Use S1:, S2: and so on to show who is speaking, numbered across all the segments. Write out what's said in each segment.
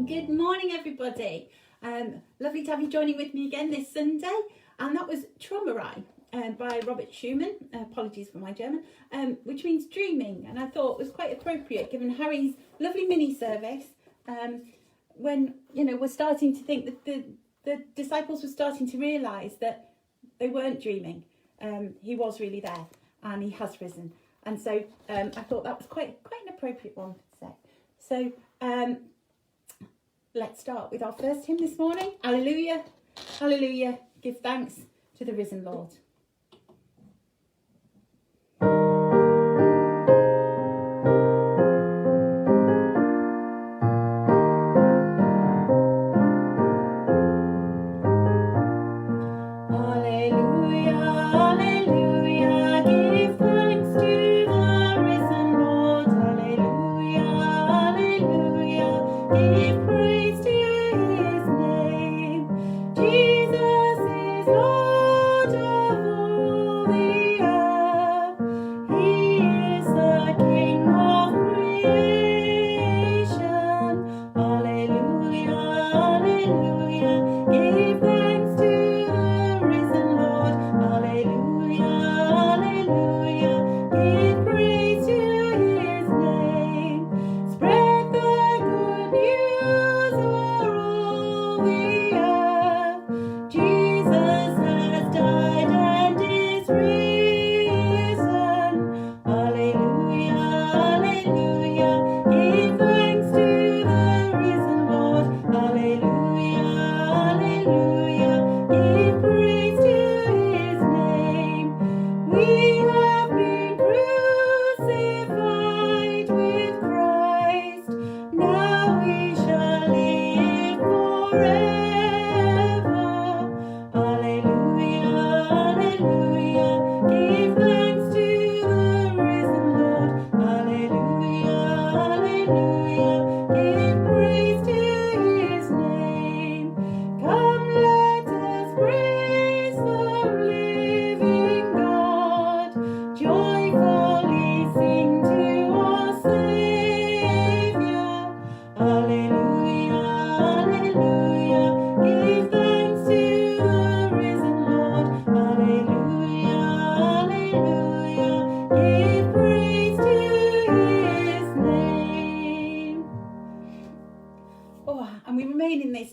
S1: Good morning, everybody. Lovely to have you joining with me again this Sunday. And that was Traumerei by Robert Schumann. Apologies for my German, which means dreaming. And I thought it was quite appropriate given Harry's lovely mini service. When we're starting to think that the disciples were starting to realise that they weren't dreaming. He was really there, and he has risen. And so I thought that was quite an appropriate one to say. So let's start with our first hymn this morning. Alleluia, hallelujah, give thanks to the risen Lord.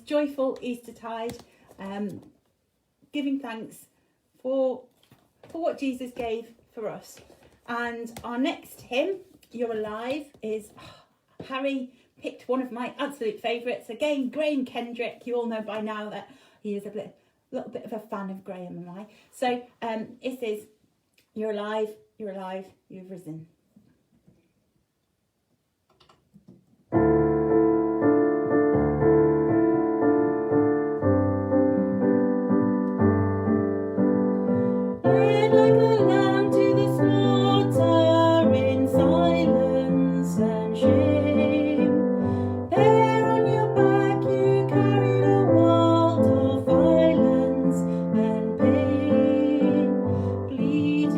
S1: Joyful Eastertide, giving thanks for what Jesus gave for us. And our next hymn, You're Alive, is Harry picked one of my absolute favourites. Again, Graham Kendrick. You all know by now that he is a little bit of a fan of Graham and I. So this is You're Alive, You've Risen.
S2: Bleeding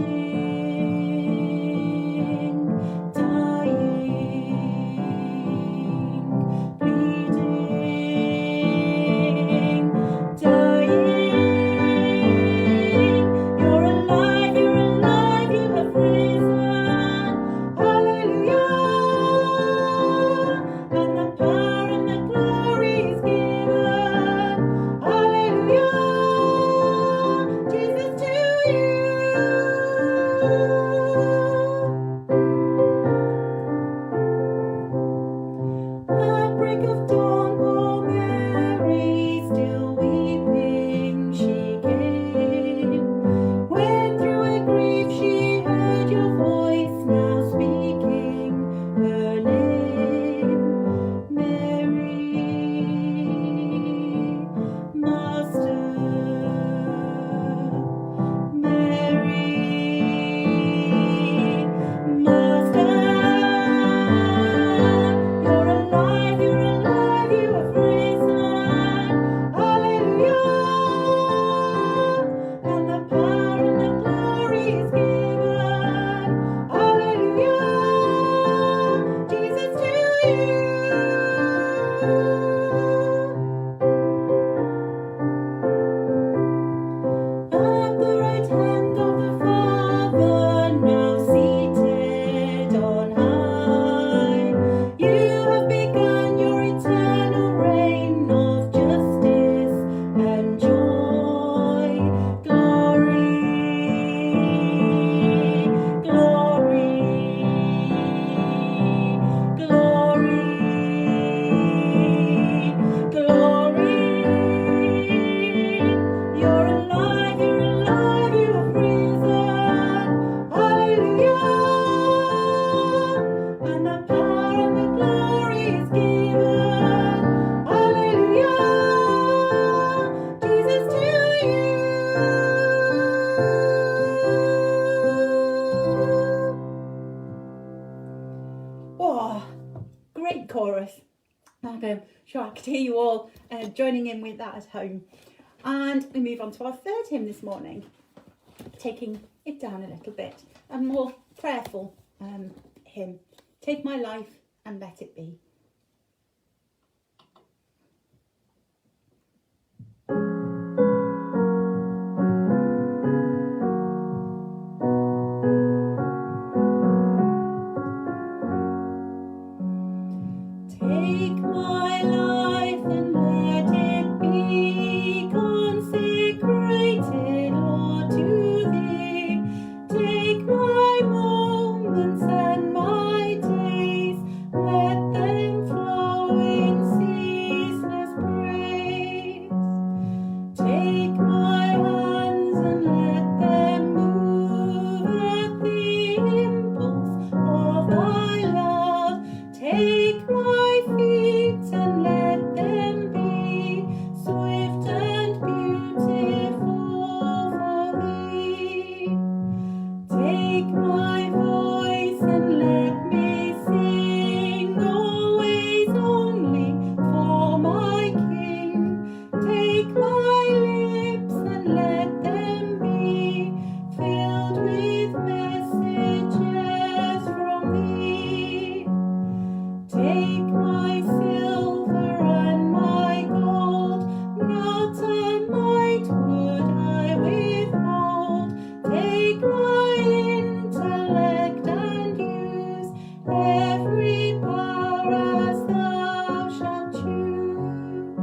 S1: sure I could hear you all joining in with that at home. And we move on to our third hymn this morning, taking it down a little bit, a more prayerful hymn. Take my life and let it be.
S2: Take my life and let it be consecrated, Lord, to Thee. Take my moments and my days, let them flow in ceaseless praise. Take my hands and let them move at the impulse of Thy love. Take my feet and let them be swift and beautiful for Thee. Take my voice and let me sing always only for my King. Take my lips and let them be filled with messages from Thee. Take my silver and my gold, not a mite would I withhold. Take my intellect and use every power as Thou shalt choose.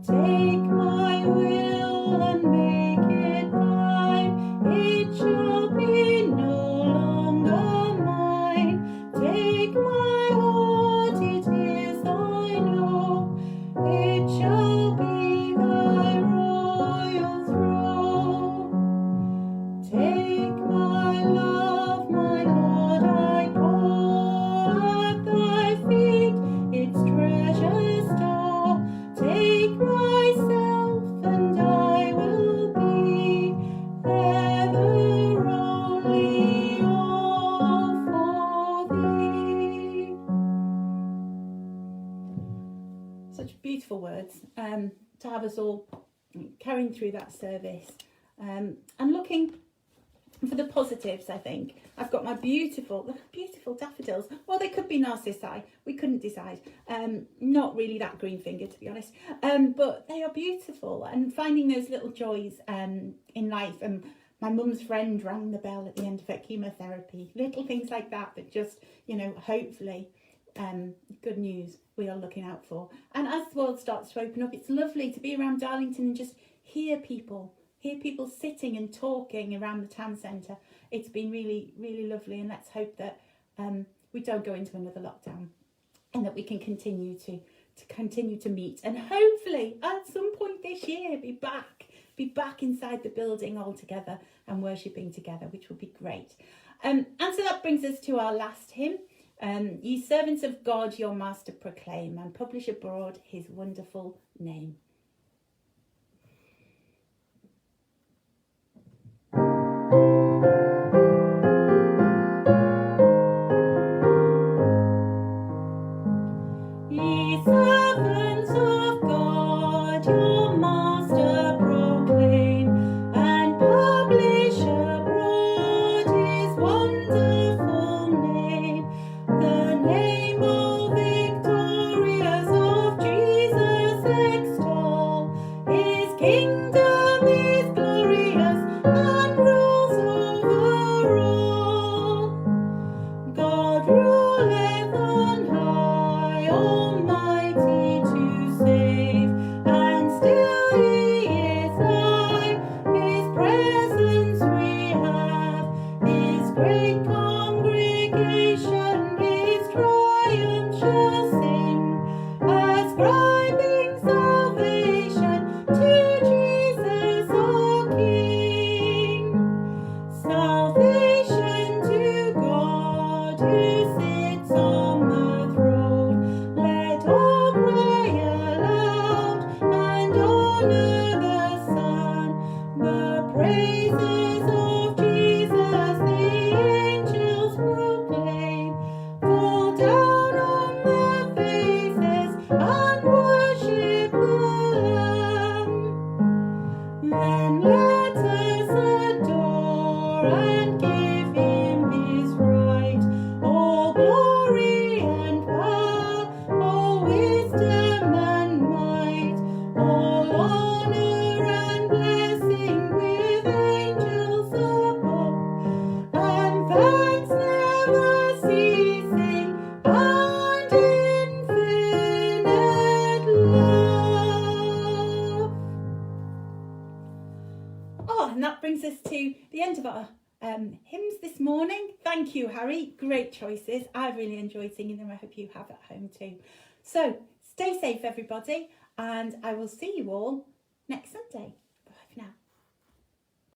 S2: Take my will and make it Thine, it shall be no longer mine. Take my heart, it is Thine own, it shall be Thy royal throne. Take my love, my Lord, I pour at Thy feet, its treasure store. Take myself and I will be ever only all for Thee.
S1: Such beautiful words to have us all carrying through that service and looking for the positives. I think I've got my beautiful daffodils. Well, they could be narcissi, we couldn't decide. Not really that green finger, to be honest, but they are beautiful, and finding those little joys in life. And my mum's friend rang the bell at the end of her chemotherapy, little things like that just, hopefully good news we are looking out for. And as the world starts to open up, it's lovely to be around Darlington and just hear people sitting and talking around the town centre. It's been really, really lovely, and let's hope that we don't go into another lockdown, and that we can continue to meet, and hopefully at some point this year be back inside the building all together and worshipping together, which would be great. And so that brings us to our last hymn. Ye servants of God, your master proclaim, and publish abroad his wonderful name.
S2: Ye servants of God, your master proclaim, and publish abroad his wonderful name. The name of victorious of Jesus extol. His kingdom is glorious and rules over all. God ruleth on high, almighty to save.
S1: and that brings us to the end of our hymns this morning. Thank you, Harry. Great choices. I really enjoyed singing them. I hope you have at home too. So stay safe, everybody, and I will see you all next Sunday.